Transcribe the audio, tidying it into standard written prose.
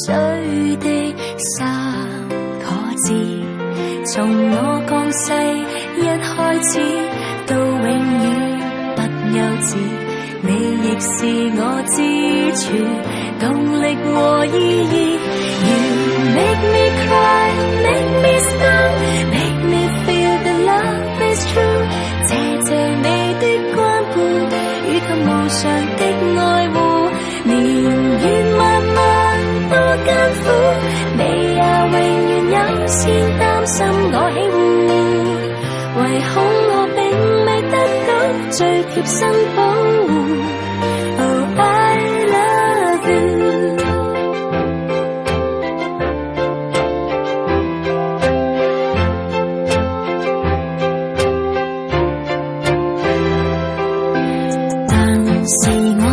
水的三個字，從我降世一開始到永遠不休止，你亦是我支柱，動力和意義。You make me cry, make me stop, make me feel that love is true。謝謝你的關顧，與及無償的愛護，年月漫漫多艱苦，你也永遠優先擔心我喜惡，唯恐我並未得到最貼身保護。Oh, I love you。但是我